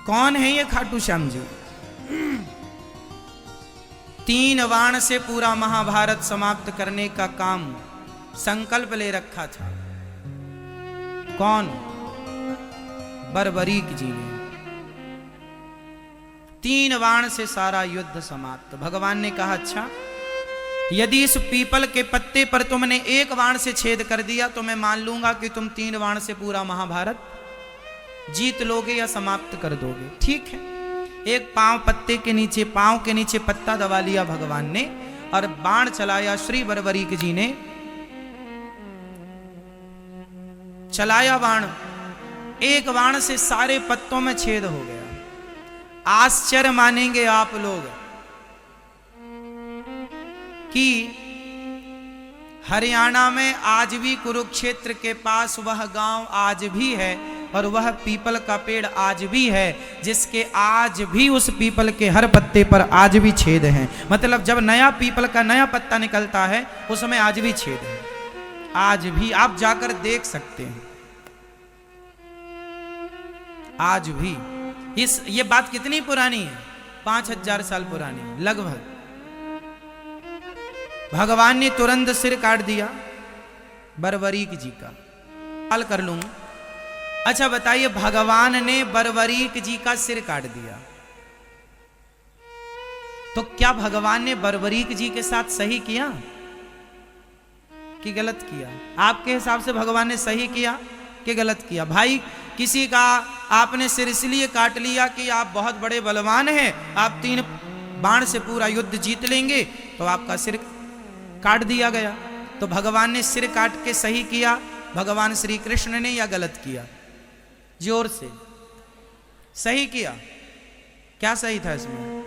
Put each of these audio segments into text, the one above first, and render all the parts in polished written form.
कौन है ये खाटू श्याम जी? 3 बाण से पूरा महाभारत समाप्त करने का काम संकल्प ले रखा था। कौन? बर्बरीक जी ने। 3 बाण से सारा युद्ध समाप्त। भगवान ने कहा अच्छा, यदि इस पीपल के पत्ते पर तुमने 1 बाण से छेद कर दिया तो मैं मान लूंगा कि तुम 3 बाण से पूरा महाभारत जीत लोगे या समाप्त कर दोगे। ठीक है। एक पांव के नीचे पत्ता दबा लिया भगवान ने और बाण चलाया। श्री बर्बरीक जी ने चलाया बाण। 1 बाण से सारे पत्तों में छेद हो गया। आश्चर्य मानेंगे आप लोग कि हरियाणा में आज भी कुरुक्षेत्र के पास वह गांव आज भी है और वह पीपल का पेड़ आज भी है, जिसके आज भी उस पीपल के हर पत्ते पर आज भी छेद हैं। मतलब जब नया पीपल का नया पत्ता निकलता है उसमें आज भी छेद है। आज भी आप जाकर देख सकते हैं। आज भी ये बात कितनी पुरानी है? 5000 साल पुरानी लगभग। भगवान ने तुरंत सिर काट दिया बर्बरीक जी का। सवाल कर लूं, अच्छा बताइए, भगवान ने बर्बरीक जी का सिर काट दिया तो क्या भगवान ने बर्बरीक जी के साथ सही किया कि गलत किया? आपके हिसाब से भगवान ने सही किया कि गलत किया? भाई किसी का आपने सिर इसलिए काट लिया कि आप बहुत बड़े बलवान हैं, आप 3 बाण से पूरा युद्ध जीत लेंगे, तो आपका सिर काट दिया गया। तो भगवान ने सिर काट के सही किया भगवान श्री कृष्ण ने या गलत किया? जोर से। सही किया। क्या सही था इसमें?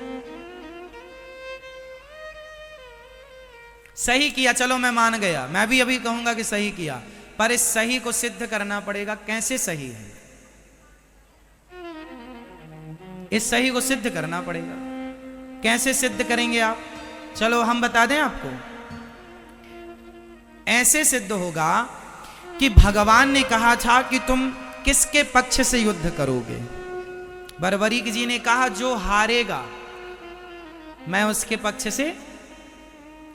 सही किया। चलो मैं मान गया, मैं भी अभी कहूंगा कि सही किया, पर इस सही को सिद्ध करना पड़ेगा। कैसे सही है? इस सही को सिद्ध करना पड़ेगा। कैसे सिद्ध करेंगे आप? चलो हम बता दें आपको। ऐसे सिद्ध होगा कि भगवान ने कहा था कि तुम किसके पक्ष से युद्ध करोगे? बर्बरीक जी ने कहा जो हारेगा मैं उसके पक्ष से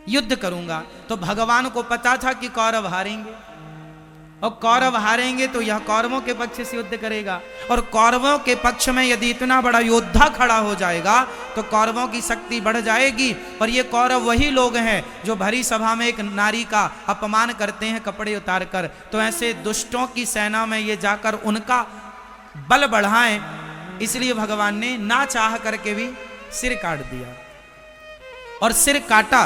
युद्ध करूंगा। तो भगवान को पता था कि कौरव हारेंगे, और कौरव हारेंगे तो यह कौरवों के पक्ष से युद्ध करेगा, और कौरवों के पक्ष में यदि इतना बड़ा योद्धा खड़ा हो जाएगा तो कौरवों की शक्ति बढ़ जाएगी। और ये कौरव वही लोग हैं जो भरी सभा में एक नारी का अपमान करते हैं कपड़े उतार कर। तो ऐसे दुष्टों की सेना में ये जाकर उनका बल बढ़ाएं, इसलिए भगवान ने ना चाह करके भी सिर काट दिया। और सिर काटा।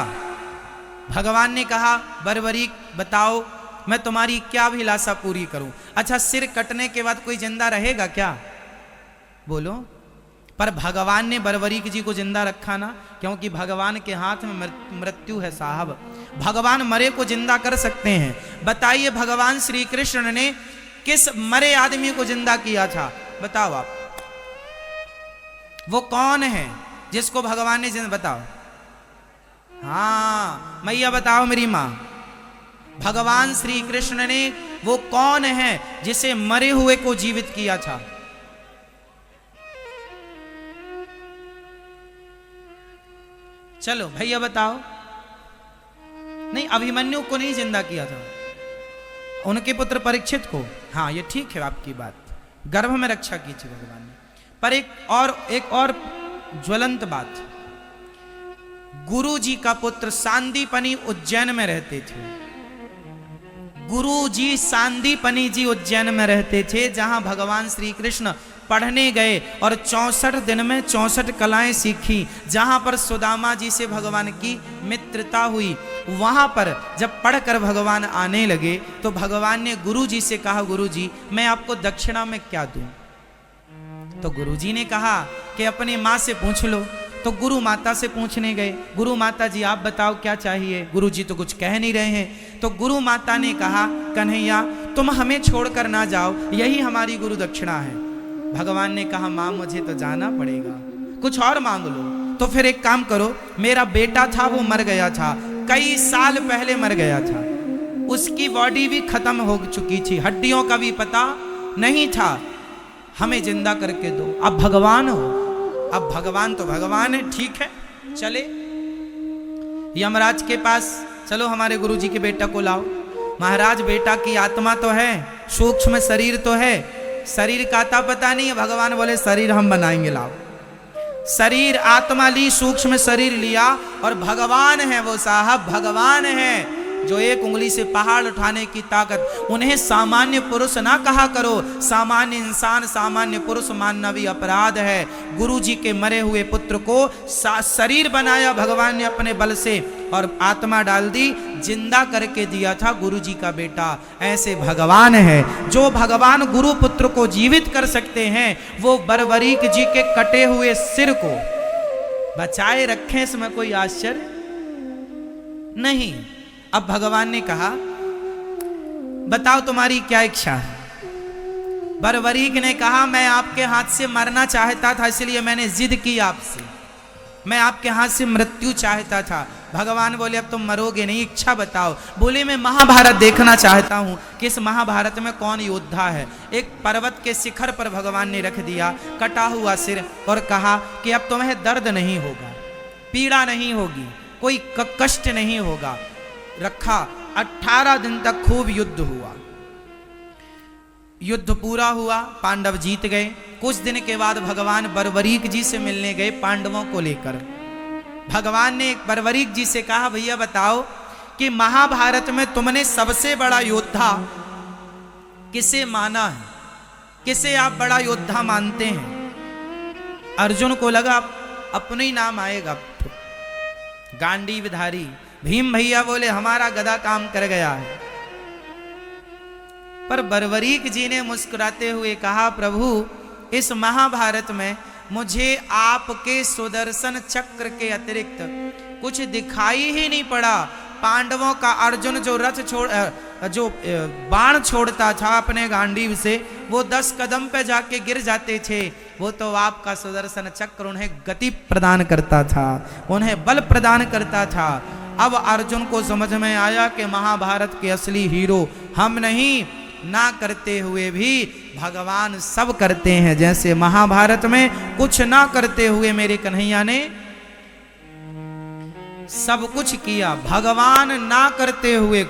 भगवान ने कहा बर्बरीक बताओ मैं तुम्हारी क्या अभिलाषा पूरी करूं? अच्छा, सिर कटने के बाद कोई जिंदा रहेगा क्या? बोलो। पर भगवान ने बर्बरीक जी को जिंदा रखा ना, क्योंकि भगवान के हाथ में मृत्यु है साहब। भगवान मरे को जिंदा कर सकते हैं। बताइए भगवान श्री कृष्ण ने किस मरे आदमी को जिंदा किया था? बताओ आप। वो कौन है जिसको भगवान ने जिंदा? बताओ। हाँ मैया बताओ मेरी मां। भगवान श्री कृष्ण ने वो कौन है जिसे मरे हुए को जीवित किया था? चलो भैया बताओ। नहीं, अभिमन्यु को नहीं जिंदा किया था, उनके पुत्र परीक्षित को। हाँ ये ठीक है आपकी बात, गर्भ में रक्षा की थी भगवान ने। पर एक और ज्वलंत बात, गुरु जी का पुत्र सांदीपनी उज्जैन में रहते थे। गुरु जी सांदीपनी जी उज्जैन में रहते थे, जहां भगवान श्री कृष्ण पढ़ने गए और 64 दिन में 64 कलाएं सीखी। जहां पर सुदामा जी से भगवान की मित्रता हुई, वहां पर जब पढ़कर भगवान आने लगे तो भगवान ने गुरु जी से कहा, गुरु जी मैं आपको दक्षिणा में क्या दूं? तो गुरु जी ने कहा कि अपनी मां से पूछ लो। तो गुरु माता से पूछने गए, गुरु माता जी आप बताओ क्या चाहिए? गुरु जी तो कुछ कह नहीं रहे हैं। तो गुरु माता ने कहा, कन्हैया तुम हमें छोड़कर ना जाओ, यही हमारी गुरु दक्षिणा है। भगवान ने कहा, मां मुझे तो जाना पड़ेगा, कुछ और मांग लो। तो फिर एक काम करो, मेरा बेटा था वो मर गया था, कई साल पहले मर गया था, उसकी बॉडी भी खत्म हो चुकी थी, हड्डियों का भी पता नहीं था। हमें जिंदा करके दो। अब भगवान हो, अब भगवान तो भगवान है, ठीक है चले यमराज के पास, चलो हमारे गुरुजी के बेटा को लाओ। महाराज बेटा की आत्मा तो है, सूक्ष्म शरीर तो है, शरीर का आता पता नहीं है। भगवान बोले शरीर हम बनाएंगे, लाओ। शरीर आत्मा ली, सूक्ष्म शरीर लिया, और भगवान है वो साहब, भगवान है जो एक उंगली से पहाड़ उठाने की ताकत। उन्हें सामान्य पुरुष ना कहा करो, सामान्य इंसान सामान्य पुरुष मानना भी अपराध है। गुरुजी के मरे हुए पुत्र को शरीर बनाया भगवान ने अपने बल से, और आत्मा डाल दी, जिंदा करके दिया था गुरुजी का बेटा। ऐसे भगवान है, जो भगवान गुरु पुत्र को जीवित कर सकते हैं, वो बरबरीक जी के कटे हुए सिर को बचाए रखें, इसमें कोई आश्चर्य नहीं। अब भगवान ने कहा बताओ तुम्हारी क्या इच्छा है। बरबरीक ने कहा मैं आपके हाथ से मरना चाहता था, इसलिए मैंने जिद की आपसे, मैं आपके हाथ से मृत्यु चाहता था। भगवान बोले अब तुम मरोगे नहीं, इच्छा बताओ। बोले मैं महाभारत देखना चाहता हूं कि इस महाभारत में कौन योद्धा है। एक पर्वत के शिखर पर भगवान ने रख दिया कटा हुआ सिर, और कहा कि अब तुम्हें दर्द नहीं होगा, पीड़ा नहीं होगी, कोई कष्ट नहीं होगा। रखा, 18 दिन तक खूब युद्ध हुआ। युद्ध पूरा हुआ, पांडव जीत गए। कुछ दिन के बाद भगवान बरबरीक जी से मिलने गए पांडवों को लेकर। भगवान ने बरबरीक जी से कहा भैया बताओ कि महाभारत में तुमने सबसे बड़ा योद्धा किसे माना है, किसे आप बड़ा योद्धा मानते हैं। अर्जुन को लगा अपने ही नाम आएगा, गांडीवधारी। भीम भैया बोले हमारा गदा काम कर गया है। पर बरबरीक जी ने मुस्कुराते हुए कहा प्रभु इस महाभारत में मुझे आपके सुदर्शन चक्र के अतिरिक्त कुछ दिखाई ही नहीं पड़ा। पांडवों का अर्जुन जो जो बाण छोड़ता था अपने गांडीव से, वो 10 कदम पे जाके गिर जाते थे। वो तो आपका सुदर्शन चक्र उन्हें गति प्रदान करता था, उन्हें बल प्रदान करता था। अब अर्जुन को समझ में आया कि महाभारत के असली हीरो हम नहीं, ना करते हुए भी भगवान सब करते हैं। जैसे महाभारत में कुछ ना करते हुए मेरे कन्हैया ने सब कुछ किया, भगवान ना करते हुए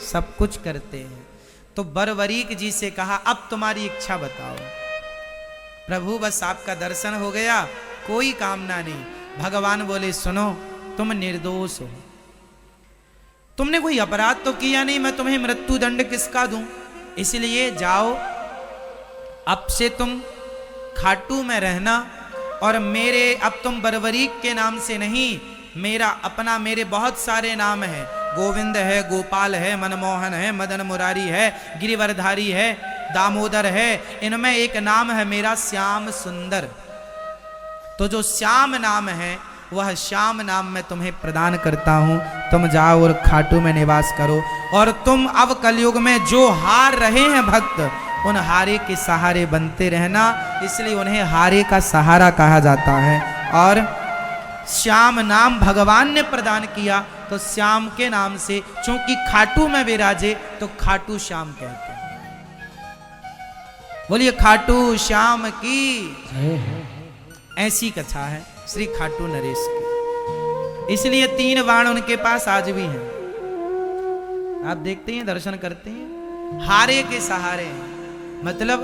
सब कुछ करते हैं। तो बरबरीक जी से कहा अब तुम्हारी इच्छा बताओ। प्रभु बस आपका दर्शन हो गया, कोई कामना नहीं। भगवान बोले सुनो तुम निर्दोष हो, तुमने कोई अपराध तो किया नहीं, मैं तुम्हें मृत्यु दंड किसका दूं। इसलिए जाओ अब से तुम खाटू में रहना, और मेरे अब तुम बरबरीक के नाम से नहीं, मेरा अपना मेरे बहुत सारे नाम है। गोविंद है, गोपाल है, मनमोहन है, मदन मुरारी है, गिरिवरधारी है, दामोदर है। इनमें एक नाम है मेरा श्याम सुंदर। तो जो श्याम नाम है वह श्याम नाम मैं तुम्हें प्रदान करता हूं। तुम जाओ और खाटू में निवास करो। और तुम अब कलयुग में जो हार रहे हैं भक्त, उन हारे के सहारे बनते रहना। इसलिए उन्हें हारे का सहारा कहा जाता है। और श्याम नाम भगवान ने प्रदान किया, तो श्याम के नाम से चूंकि खाटू में विराजे तो खाटू श्याम कहते हैं। बोलिए खाटू श्याम की। ऐसी कथा है श्री खाटू नरेश की। इसलिए 3 बाण उनके पास आज भी हैं। आप देखते हैं, दर्शन करते हैं, हारे के सहारे हैं। मतलब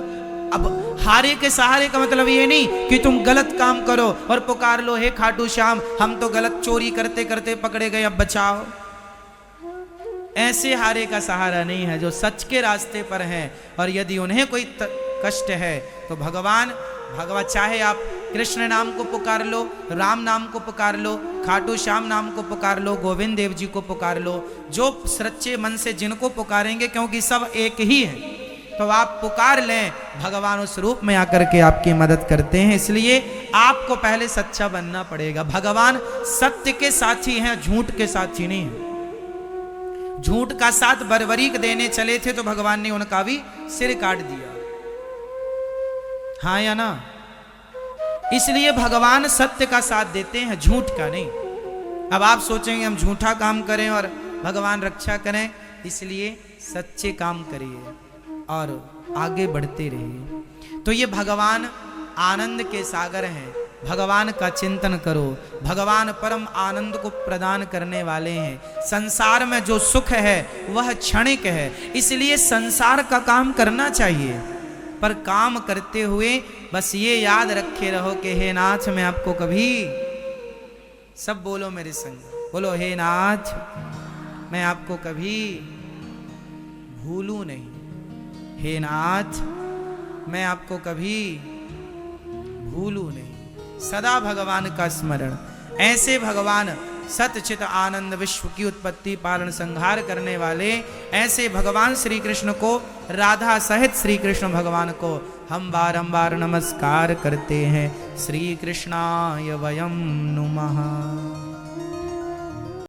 अब हारे के सहारे का मतलब ये नहीं कि तुम गलत काम करो और पुकार लो हे खाटू श्याम हम तो गलत चोरी करते करते पकड़े गए अब बचाओ। ऐसे हारे का सहारा नहीं है, जो सच के रास्ते पर हैं। और यदि उन्हें कोई कष्ट है तो भगवान चाहे आप कृष्ण नाम को पुकार लो, राम नाम को पुकार लो, खाटू श्याम नाम को पुकार लो, गोविंद देव जी को पुकार लो, जो सच्चे मन से जिनको पुकारेंगे, क्योंकि सब एक ही है, तो आप पुकार लें, भगवान उस रूप में आकर के आपकी मदद करते हैं। इसलिए आपको पहले सच्चा बनना पड़ेगा। भगवान सत्य के साथी हैं, झूठ के साथी नहीं है। झूठ का साथ बरबरीक देने चले थे तो भगवान ने उनका भी सिर काट दिया, हाँ या ना। इसलिए भगवान सत्य का साथ देते हैं, झूठ का नहीं। अब आप सोचेंगे हम झूठा काम करें और भगवान रक्षा करें, इसलिए सच्चे काम करिए। और आगे बढ़ते रहिए। तो ये भगवान आनंद के सागर हैं। भगवान का चिंतन करो, भगवान परम आनंद को प्रदान करने वाले हैं। संसार में जो सुख है वह क्षणिक है, इसलिए संसार का काम करना चाहिए, पर काम करते हुए बस ये याद रखे रहो कि हे नाथ मैं आपको कभी, सब बोलो मेरे संग, बोलो हे नाथ मैं आपको कभी भूलूं नहीं, हे नाथ मैं आपको कभी भूलूं नहीं। सदा भगवान का स्मरण। ऐसे भगवान सतचित आनंद विश्व की उत्पत्ति पालन संहार करने वाले ऐसे भगवान श्री कृष्ण को, राधा सहित श्री कृष्ण भगवान को हम बारंबार नमस्कार करते हैं। श्री कृष्णाय वयं नुमः।